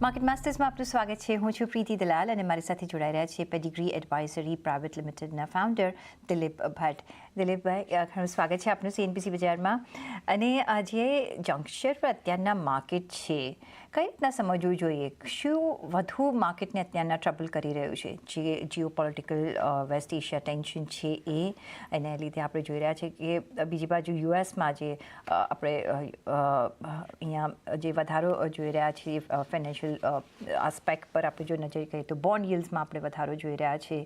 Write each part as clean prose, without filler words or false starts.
Market માસ્ટર્સમાં આપનું સ્વાગત છે. હું છું પ્રીતિ દલાલ અને મારી સાથે જોડાઈ રહ્યા છે પેડિગ્રી એડવાઇઝરી પ્રાઇવેટ લિમિટેડના ફાઉન્ડર દિલીપ ભટ્ટ. દિલીપભાઈ, ઘણું સ્વાગત છે આપનું CNBC બજારમાં. અને આજે જંકશન પર અત્યારના માર્કેટ છે, કઈ રીતના સમજવું જોઈએ? શું વધુ માર્કેટને અત્યારના ટ્રબલ કરી રહ્યું છે? જે જીઓપોલિટિકલ વેસ્ટ એશિયા ટેન્શન છે એને લીધે આપણે જોઈ રહ્યા છીએ કે બીજી બાજુ યુએસમાં જે આપણે અહીંયા જે વધારો જોઈ રહ્યા છીએ ફાઇનાન્શિયલ આસ્પેક્ટ પર આપણે જો નજર કરીએ તો બોન્ડ yieldsમાં આપણે વધારો જોઈ રહ્યા છીએ.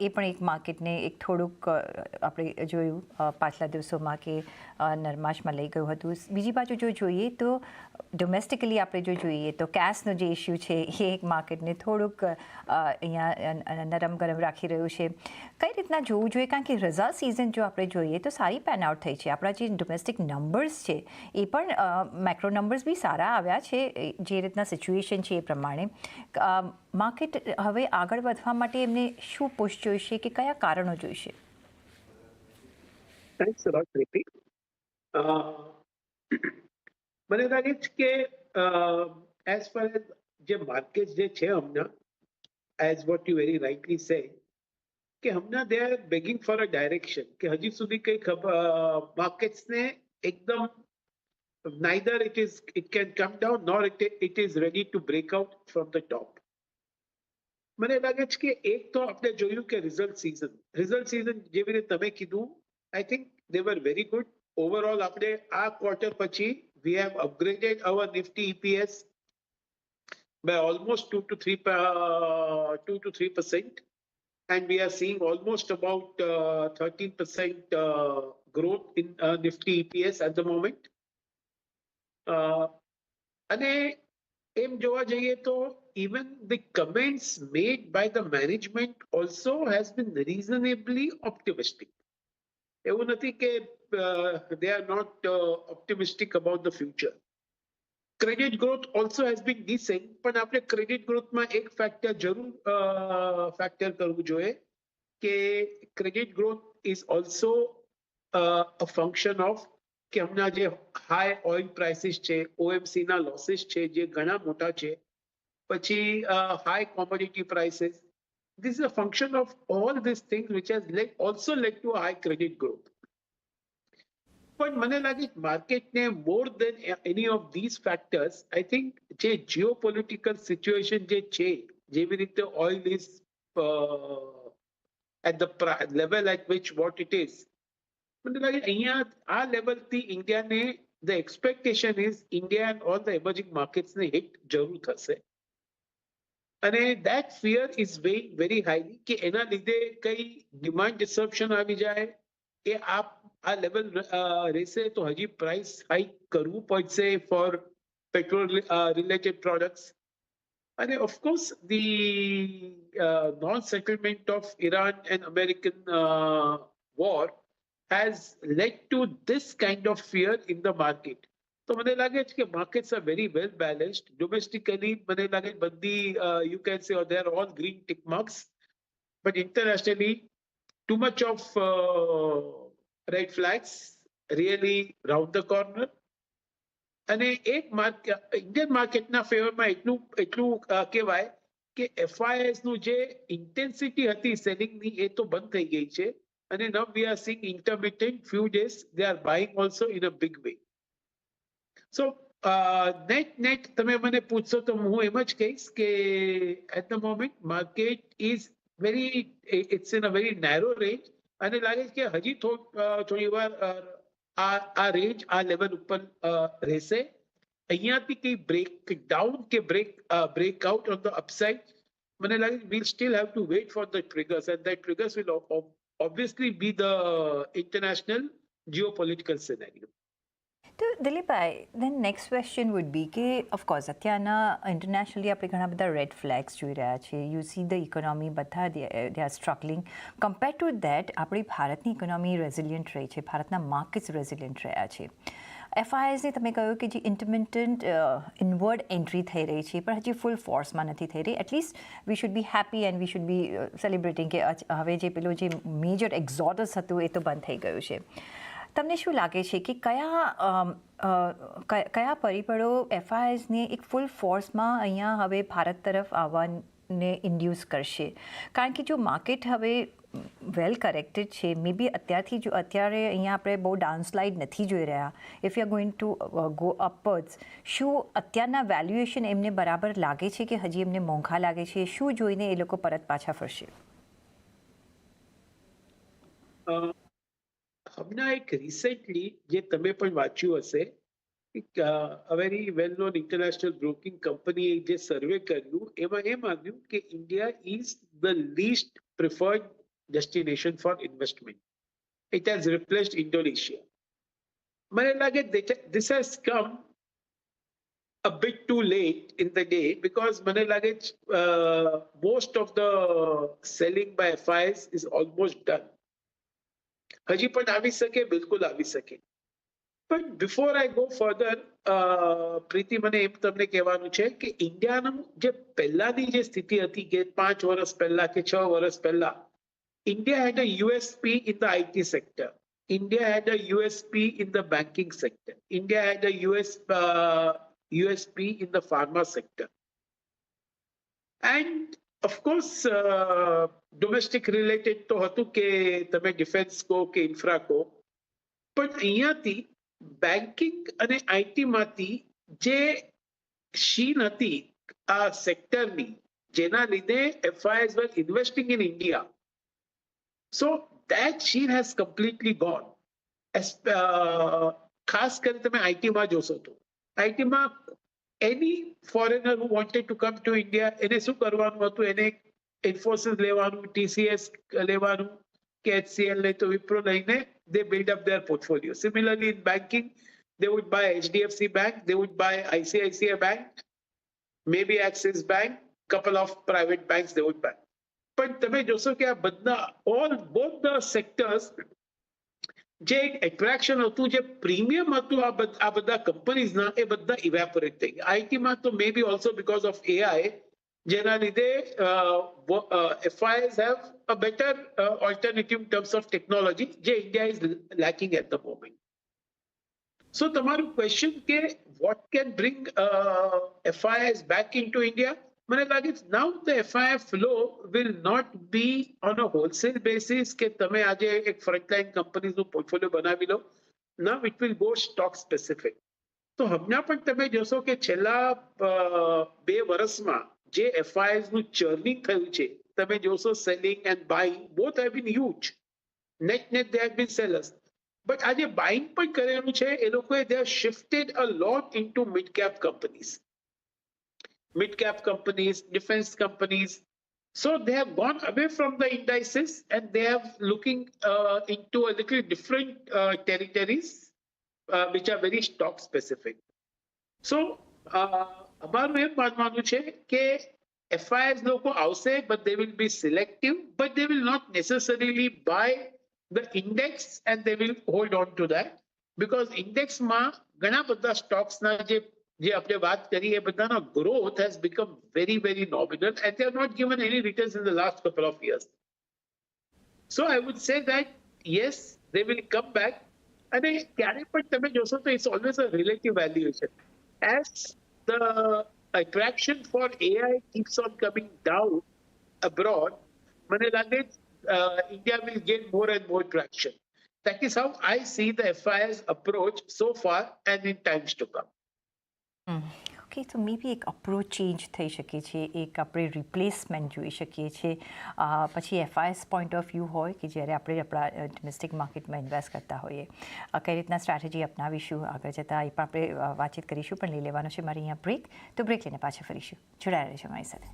એ પણ એક માર્કેટને એક થોડુંક આપણે જોયું પાછલા દિવસોમાં કે નરમાશમાં લઈ ગયું હતું. બીજી બાજુ જો જોઈએ તો ડોમેસ્ટિકલી આપણે જો જોઈએ તો કેશનો જે ઇસ્યુ છે એ એક માર્કેટને થોડુંક અહીંયા નરમ ગરમ રાખી રહ્યું છે. કઈ રીતના જોવું જોઈએ? કારણ કે રિઝલ્ટ સિઝન જો આપણે જોઈએ તો સારી પેન આઉટ થઈ છે. આપણા જે ડોમેસ્ટિક નંબર્સ છે એ પણ મેક્રો નંબર્સ બી સારા આવ્યા છે જે રીતના સિચ્યુએશન છે એ પ્રમાણે. માર્કેટ હવે આગળ વધવા માટે એમને શું પુશ જોઈશે કે કયા કારણો જોઈશે? Thanks a lot, Preeti. મને લાગે છે કે એઝ ફાર એઝ જે માર્કેટ જે છે હમણાં, as what you very rightly say, કે હમણાં they are begging for a direction, કે હજી સુધી કઈ માર્કેટ્સને એકદમ neither it can come down nor it is ready to break out from the top. મને લાગે છે કે એક તો આપણે જોયું કે રિઝલ્ટ સિઝન જેવી રીતે તમે કીધું, I think they were very good. Overall, આપણે આ ક્વાર્ટર પછી we have upgraded our Nifty EPS by almost 2 to 3%, and we are seeing almost about 13% growth in Nifty EPS at the moment. અને એમ જોવા જઈએ તો even the comments made by the management also has been reasonably optimistic. એવું નથી કે they are not optimistic about the future. Credit growth also has been decent, પણ આપણે credit ગ્રોથમાં એક ફેક્ટર જરૂર ફેક્ટર કરવું જોઈએ કે credit growth is also a function of કે હમણાં જે હાઈ ઓઇલ પ્રાઇસીસ છે, OMC ના લોસીસ છે જે ઘણા મોટા છે, પછી high commodity prices. This is a function of all these things which has also led to a high credit growth. પણ મને લાગે માર્કેટને more than any of these factors, I think જે જીઓપોલિટિકલ સિચ્યુએશન જે છે, જેવી રીતે oil is at the level at which what it is, મને લાગે અહીંયા આ લેવલથી ઇન્ડિયાને the expectation is India and all the emerging markets ને હિટ જરૂર થશે. અને that fear is weighing very highly કે એના લીધે કઈ ડિમાન્ડ ડિસરપ્શન આવી જાય, એ આ લેવલ રહેશે તો હજી પ્રાઇસ હાઇક કરવું પડશે ફોર પેટ્રોલ રિલેટેડ પ્રોડક્ટ્સ. અને of course the non settlement of Iran and American war has led to this kind of fear in the market. So મને લાગે છે કે markets are very well balanced. Domestically, મને લાગે બધી you can say they are all green tick marks, but internationally too much of red flags really round the corner. અને એક Indian માર્કેટના ફેવરમાં એટલું કહેવાય કે FIS નું જે ઇન્ટેન્સિટી હતી સેલિંગની એ તો બંધ થઈ ગઈ છે. And now we are seeing intermittent few days, they are buying also in a big way. So net તમે મને પૂછશો તો હું એમ જ કહીશ કે at the moment market is it's in a very narrow range, અને લાગે છે કે હજી થોડી વાર આ રેન્જ આ લેવલ ઉપર રહેશે. અહીંયાથી કઈ બ્રેક ડાઉન કે break out on the upside, મને લાગે we'll still have to wait for the triggers, and that triggers will obviously be the international geopolitical scenario. તો દિલીપભાઈ, then next question would be કે of course અત્યારના internationally આપણે ઘણા બધા red flags જોઈ રહ્યા છીએ. યુ સી ધ ઇકોનોમી બધા they are struggling. Compare to that આપણી ભારતની ઇકોનોમી રેઝિલિયન્ટ રહી છે, ભારતના માર્કેટ્સ રેઝિલિયન્ટ રહ્યા છે. FISને તમે કહ્યું કે જે ઇન્ટરમિટન્ટ ઇનવર્ડ એન્ટ્રી થઈ રહી છે પણ હજી ફૂલ ફોર્સમાં નથી થઈ રહી. At least we should be happy and we should be celebrating કે હવે જે પેલું જે મેજર એક્ઝોડસ હતું એ તો બંધ થઈ ગયું છે. તમને શું લાગે છે કે કયા પરિબળો એફઆઈએસને એક ફૂલ ફોર્સમાં અહીંયા હવે ભારત તરફ આવવાને ઇન્ડ્યુસ કરશે? કારણ કે જો માર્કેટ હવે વેલ કરેક્ટેડ છે, મે બી અત્યારે અહીંયા આપણે બહુ ડાઉનસ્લાઇડ નથી જોઈ રહ્યા. If you are going to go upwards, શું અત્યારના વેલ્યુએશન એમને બરાબર લાગે છે કે હજી એમને મોંઘા લાગે છે? શું જોઈને એ લોકો પરત પાછા ફરશે? હમણાં એક રિસેન્ટલી જે તમે પણ વાંચ્યું હશે, a very well known international broking company જે સર્વે કર્યું એમાં એમ આવ્યું કે India is the list preferred destination for investment. It has replaced Indonesia. મને લાગે this has come a bit too late in the day because મને લાગે most of the selling by FIs is almost done. હજી પણ આવી શકે, બિલકુલ આવી શકે. પણ બિફોર આઈ ગો ફર્ધર, પ્રીતિ, મને એમ તમને કહેવાનું છે કે ઇન્ડિયાનું જે પહેલાની જે સ્થિતિ હતી કે 5 વર્ષ પહેલા કે 6 વર્ષ પહેલા, India had a USP in the IT sector. India had a USP in the banking sector. India had a USP in the pharma sector. And of course, domestic related તો હતું કે તમે ડિફેન્સ કહો કે ઇન્ફ્રા કહો, પણ અહીંયાથી banking અને આઈટીમાંથી જે શીન હતી આ સેક્ટરની, જેના લીધે FIs were investing in India. So that sheen has completely gone. ખાસ કરીને તમે આઈટીમાં જોશો તો આઈટીમાં any foreigner who wanted to come to India, એને શું કરવાનું હતું? એને ઇન્ફોસિસ લેવાનું, TCS લેવાનું કે HCL નહીં તો વિપ્રો લઈને they build up their portfolio. Similarly in banking, they would buy HDFC Bank, they would buy ICICI Bank, maybe Axis Bank, couple of private banks they would buy. પણ તમે જોશો કે આ બધા both the sectors, જે એક attraction હતું, જે પ્રીમિયમ હતું આ બધા કંપનીઝના, એ બધા ઇવેપોરેટ થઈ ગયા. આઈટીમાં તો મે બી ઓલ્સો બીકોઝ ઓફ AI, જેના લીધે FIs have a better alternative in terms of technology, જે India is lacking at the moment. So તમારું ક્વેશ્ચન કે what can bring FIs back into India? મને લાગે now the FI flow will not be on a wholesale basis કે તમે આજે એક frontline companies નું portfolio બનાવી લો. Now it will go stock specific. તો હમણાં પણ તમે જોશો કે છેલ્લા 2 વર્ષમાં જે FIs નું churning થયું છે, તમે જોશો selling and buying both have been huge. Net they have been sellers. But આજે buying પણ કરેલું છે એ લોકોએ, they have shifted a lot into mid-cap companies. Mid-cap companies, defense companies. So they have gone away from the indices and they are looking into a little different territories which are very stock specific. So અમારું એમ માનવાનું છે કે FIs લોકો આવશે, but they will be selective, but they will not necessarily buy the index and they will hold on to that, because indexમાં ઘણા બધા સ્ટોક્સના જે આપણે વાત કરી એ બધાનો growth has become very, very nominal and they have not given any returns in the last couple of years. So I would say that yes, they will come back. અને ક્યારે પણ તમે જોશો તો it's always a relative valuation. As the attraction for AI keeps on coming down abroad, મને લાગે India will gain more and more traction. That is how I see the FIs approach so far and in times to come. Okay, તો મે બી એક approach change થઈ શકે છે, એક આપણે replacement જોઈ શકીએ છીએ. પછી FIs પોઈન્ટ ઓફ વ્યૂ હોય કે જ્યારે આપણે આપણા ડોમેસ્ટિક માર્કેટમાં ઇન્વેસ્ટ કરતા હોઈએ, કઈ રીતના સ્ટ્રેટેજી અપનાવીશું આગળ જતાં એ પણ આપણે વાતચીત કરીશું. પણ લઈ લેવાનો છે મારે અહીંયા બ્રેક, તો બ્રેક લઈને પાછા ફરીશું. જોડાયેલા રહેજો મારી સાથે.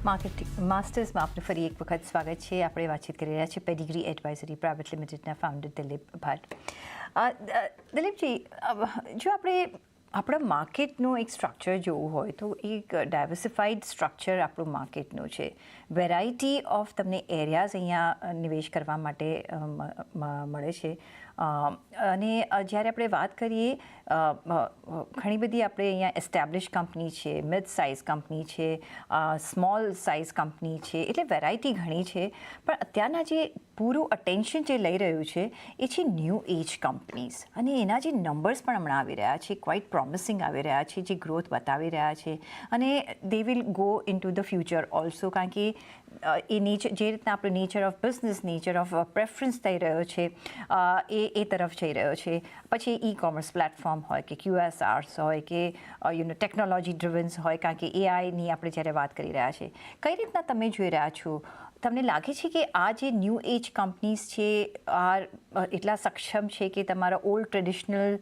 માસ્ટર્સમાં આપનું ફરી એક વખત સ્વાગત છે. આપણે વાતચીત કરી રહ્યા છીએ પેડિગ્રી એડવાઇઝરી પ્રાઇવેટ લિમિટેડના ફાઉન્ડર દિલીપ ભટ્ટ. દિલીપજી, જો આપણે આપણા માર્કેટનું એક સ્ટ્રક્ચર જોવું હોય તો એક ડાયવર્સિફાઈડ સ્ટ્રક્ચર આપણું માર્કેટનું છે. વેરાયટી ઓફ તમને એરિયાઝ અહીંયા નિવેશ કરવા માટે મળે છે. અને જ્યારે આપણે વાત કરીએ, ઘણી બધી આપણે અહીંયા એસ્ટાબ્લિશ કંપની છે, મિડ સાઇઝ કંપની છે, સ્મોલ સાઇઝ કંપની છે, એટલે વેરાયટી ઘણી છે. પણ અત્યારના જે પૂરું અટેન્શન જે લઈ રહ્યું છે એ છે ન્યૂ એજ કંપનીઝ, અને એના જે નંબર્સ પણ હમણાં આવી રહ્યા છે ક્વાઇટ પ્રોમિસિંગ આવી રહ્યા છે, જે ગ્રોથ બતાવી રહ્યા છે, અને they will go in to the future also. કારણ કે એ નેચર, જે રીતના આપણું nature of business, nature of preference થઈ રહ્યો છે એ તરફ જઈ રહ્યો છે. પછી ઈ કોમર્સ પ્લેટફોર્મ હોય કે QSRs હોય કે ટેકનોલોજી ડ્રિવન્સ હોય, કારણ કે એઆઈની આપણે જ્યારે વાત કરી રહ્યા છીએ, કઈ રીતના તમે જોઈ રહ્યા છો? તમને લાગે છે કે આ જે ન્યૂ એજ કંપનીઝ છે આ એટલા સક્ષમ છે કે તમારા ઓલ્ડ ટ્રેડિશનલ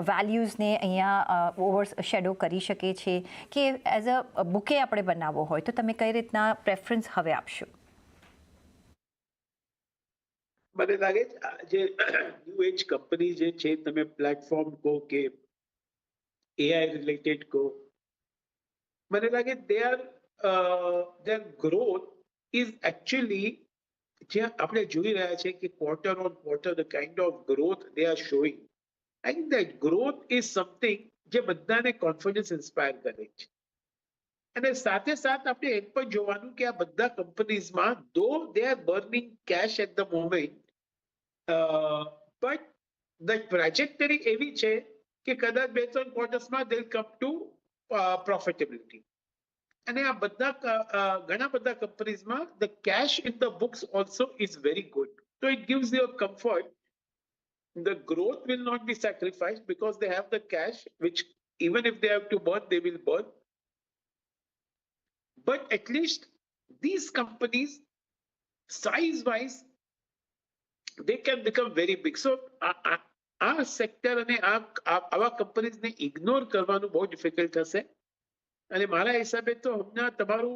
વેલ્યુઝને અહીંયા ઓવર શેડો કરી શકે છે, કે એઝ અ બુકે આપણે બનાવવો હોય તો તમે કઈ રીતના પ્રેફરન્સ હવે આપશો? મને લાગે છે જે ન્યૂ એજ કંપની જે છે, તમે પ્લેટફોર્મ કહો કે એઆઈ રિલેટેડ કહો, મને લાગે their growth is actually, જે આપણે જોઈ રહ્યા છે કે quarter on quarter the kind of growth they are showing, I think that growth is something જે બધાને કોન્ફિડન્સ ઇન્સ્પાયર કરે છે. અને સાથે સાથ આપણે એમ પણ જોવાનું કે આ બધા કંપનીઝમાં દો they are burning cash at the moment, but the trajectory એવી છે કે કદાચ 2-3 ક્વાર્ટર્સમાં they'll come to profitability. અને આ બધા ઘણા બધા કંપનીઝમાં the cash in the books also is very good, so it gives you a comfort. The growth will not be sacrificed because they have the cash, which even if they have to burn, they will burn. But at least these companies, size wise, they can become very big. So આ sector અને આવા કંપનીઝને ignore કરવાનું બહુ difficult હશે. અને મારા હિસાબે તો હમણાં તમારું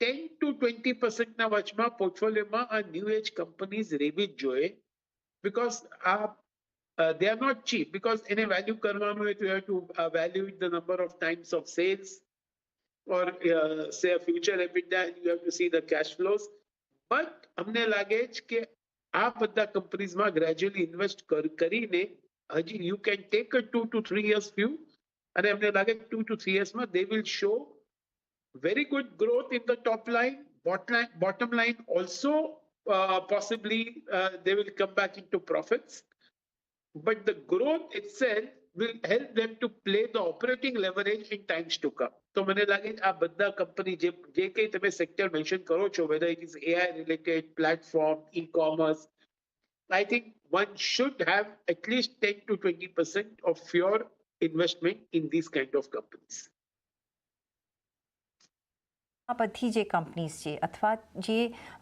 10 to 20% ના વચમાં પોર્ટફોલિયોમાં આ ન્યૂ એજ કંપનીઝ રહેવી જ જોઈએ, because they are not cheap, because એને વેલ્યુ કરવાનું હોય તો you have to evaluate the number of times of sales or say a future EBITDA, and you have to see the cash flows. But અમને લાગે છે કે આ બધા કંપનીઝમાં ગ્રેજ્યુઅલી ઇન્વેસ્ટ કરીને હજી you can take a 2 to 3 years view, and અમને લાગે 2 to 3 years માં they will show very good growth in the top line, bottom line also, possibly they will come back into profits, but the growth itself will help them to play the operating leverage in times to come. તો મને લાગે આ બધા company જે કંઈ તમે sector mention કરો છો, whether it is AI related, platform, e-commerce, I think one should have at least 10 to 20% of your investment in these kind of companies. આ બધી જે કંપનીઝ છે અથવા જે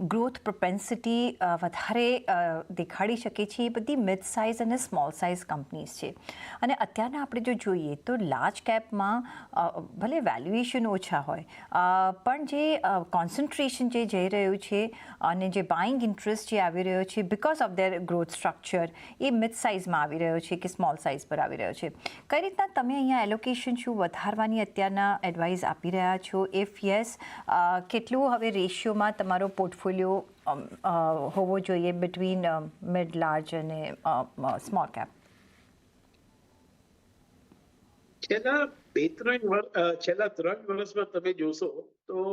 ગ્રોથ પ્રોપેન્સિટી વધારે દેખાડી શકે છે એ બધી મિડ સાઇઝ અને સ્મોલ સાઇઝ કંપનીઝ છે. અને અત્યારના આપણે જો જોઈએ તો લાર્જ કેપમાં ભલે વેલ્યુએશન ઓછા હોય પણ જે કોન્સન્ટ્રેશન જે જઈ રહ્યું છે અને જે બાઇંગ ઇન્ટરેસ્ટ જે આવી રહ્યો છે because of their growth structure, એ મિડ સાઇઝમાં આવી રહ્યો છે કે સ્મોલ સાઇઝ પર આવી રહ્યો છે. કઈ રીતના તમે અહીંયા એલોકેશન શું વધારવાની અત્યારના એડવાઇસ આપી રહ્યા છો? ઇફ યસ, કેટલું હવે રેશિયોમાં તમારો પોર્ટફોલિયો હોવો જોઈએ બિટવીન મિડ, લાર્જ અને સ્મોલ કેપ? છેલ્લા 3 વર્ષમાં તમે જોશો તો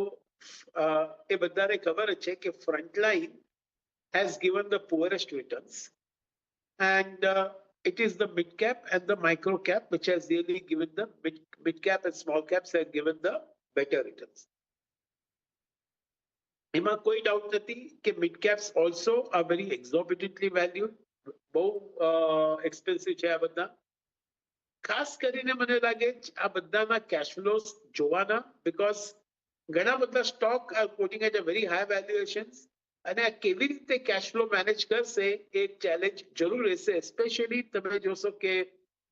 એ બધાને ખબર જ છે કે frontline has given the poorest returns, and it is the mid cap and the micro cap which has really given the mid cap and small caps have given the better returns. એમાં કોઈ doubt નથી કે mid caps also are very exorbitantly valued, બહુ expensive છે આ બધા. ખાસ કરીને મને લાગે આ બધાના કેશ ફ્લોઝ જોવાના, બીકોઝ ઘણા બધા stock are quoting at a very high valuations, અને આ કેવી રીતે કેશ ફ્લો મેનેજ કરશે એ ચેલેન્જ જરૂર રહેશે. એસ્પેશિયલી તમે જોશો કે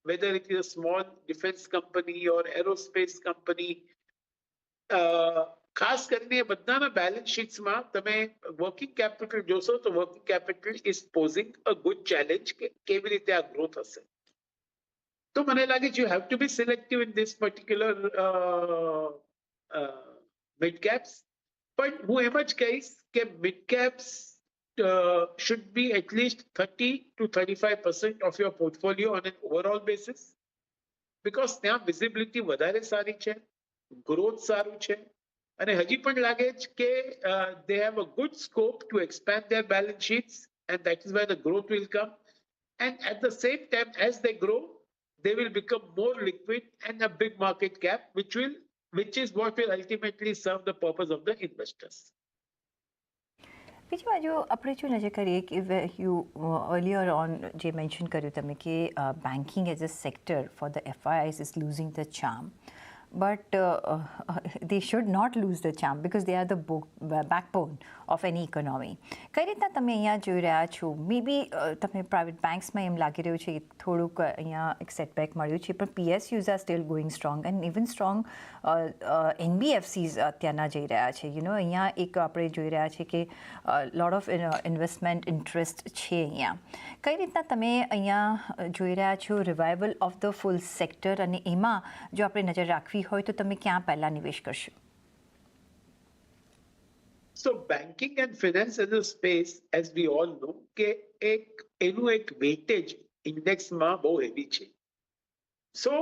weather it is a small defence company or aerospace company, ખાસ કરીને એ બધાના બેલેન્સ શીટ્સમાં તમે વર્કિંગ કેપિટલ જોશો તો working capital is posing a good challenge કે કેવી રીતે આ ગ્રોથ હશે. તો મને લાગે છે you have to be selective in this particular mid caps. પણ હું એમ જ કહીશ કે mid caps should be at least 30 to 35% of your portfolio on an overall basis, because ત્યાં visibility વધારે સારી છે, growth સારું છે, અને હજી પણ લાગે છે કે they have a good scope to expand their balance sheets, and that is where the growth will come. And at the same time, as they grow, they will become more liquid and a big market cap, which is what will ultimately serve the purpose of the investors. બીજી બાજુ આપણે જો નજર કરીએ કે you earlier on જે mention કર્યું તમે કે banking as a sector for the FIIs is losing the charm, but they should not lose the charm because they are the backbone of any economy. કઈ રીતના તમે અહીંયા જોઈ રહ્યા છો? મે બી તમને પ્રાઇવેટ બેન્ક્સમાં એમ લાગી રહ્યું છે કે થોડુંક અહીંયા એક સેટબેક મળ્યું છે, પણ PSUs are still going strong and even strong NBFCs અત્યારના જઈ રહ્યા છે. અહીંયા એક આપણે જોઈ રહ્યા છે કે લોટ ઓફ ઇન્વેસ્ટમેન્ટ ઇન્ટરેસ્ટ છે અહીંયા. કઈ રીતના તમે અહીંયા જોઈ રહ્યા છો revival of the full sector, અને એમાં જો આપણે નજર રાખવી હોય તો તમે ક્યાં પહેલા નિવેશ કરશો? So banking and finance as a space, as we all know, કે એનું એક weightage index માં બહુ heavy છે. So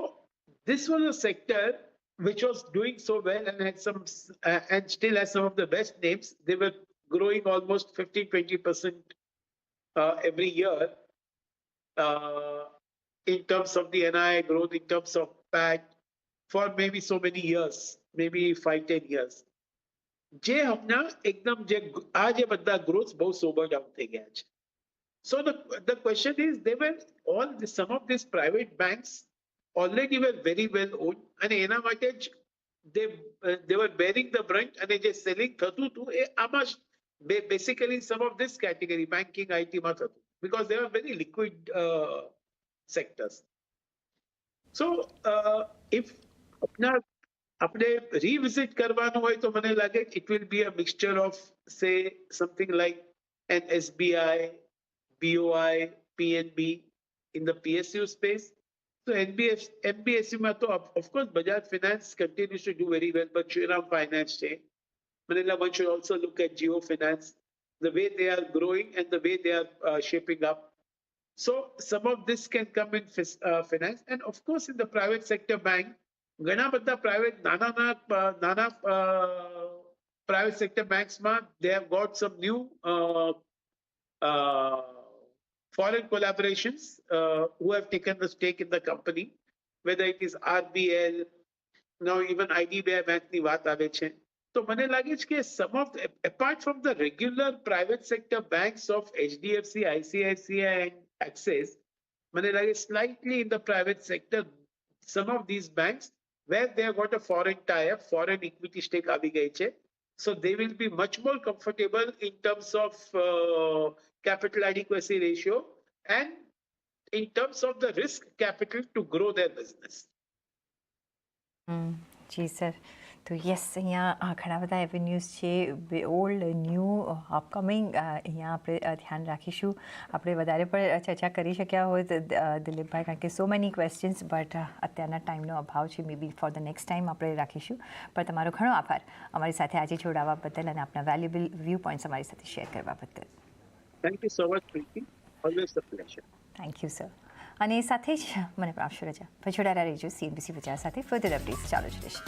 this was a sector which was doing so well and had some and still has some of the best names. They were growing almost 15-20% every year in terms of the NII growth, in terms of PAT, for maybe so many years, maybe 5-10 years. જે હમણાં એકદમ જે આ જે બધા growth બહુ sober down થઈ ગયા છે. So the question is, they were some of these private banks already were very well owned, અને એના માટે જ they were bearing the brunt, અને જે સેલિંગ થતું હતું એ આમાં basically some of this category banking IT માં થતું, because they were very liquid sectors. So if આપણે revisit કરવાનું હોય તો મને લાગે it will be a mixture of, say, something like an SBI, BOI, PNB in the PSU space. So NBFC માં તો of course Bajaj Finance continues to do very well, but Shriram Finance છે. One should also look at Geo Finance, the way they are growing and the way they are shaping up. So some of this can come in finance, and of course in the private sector bank, ઘણા બધા private નાના private sector banks માં they have got some new foreign collaborations who have taken the stake in the company, whether it is RBL, now even IDBI Bank ની વાત આવે છે. તો મને લાગે છે કે some of the, apart from the regular private sector banks of HDFC, ICICI and Axis, મને લાગે slightly in the private sector, some of these banks where they have got a foreign tie-up, foreign equity stake આવી ગઈ છે. So they will be much more comfortable in terms of capital adequacy ratio and in terms of the risk capital to grow their business. જી sir, તો yes અહીંયા ઘણા બધા એવેન્યુઝ છે, old new upcoming, અહીંયા આપણે ધ્યાન રાખીશું. આપણે વધારે પણ ચર્ચા કરી શક્યા હોય તો દિલીપભાઈ, કારણ કે સો મેની ક્વેશ્ચન્સ, બટ અત્યારના ટાઈમનો અભાવ છે. મે બી ફોર ધ નેક્સ્ટ ટાઈમ આપણે રાખીશું. પણ તમારો ઘણો આભાર અમારી સાથે આજે જોડાવા બદલ અને આપણા વેલ્યુબલ વ્યૂ પોઈન્ટ્સ અમારી સાથે શેર કરવા બદલ. Thank you so much, Preeti. Always a pleasure. Thank you sir. અને સાથે જ મને પણ આપશો રજા. પછી જોડાયેલા રહેજો CNBC બજાર સાથે. ફર્ધર અપડેટ્સ ચાલુ જ રહેશે.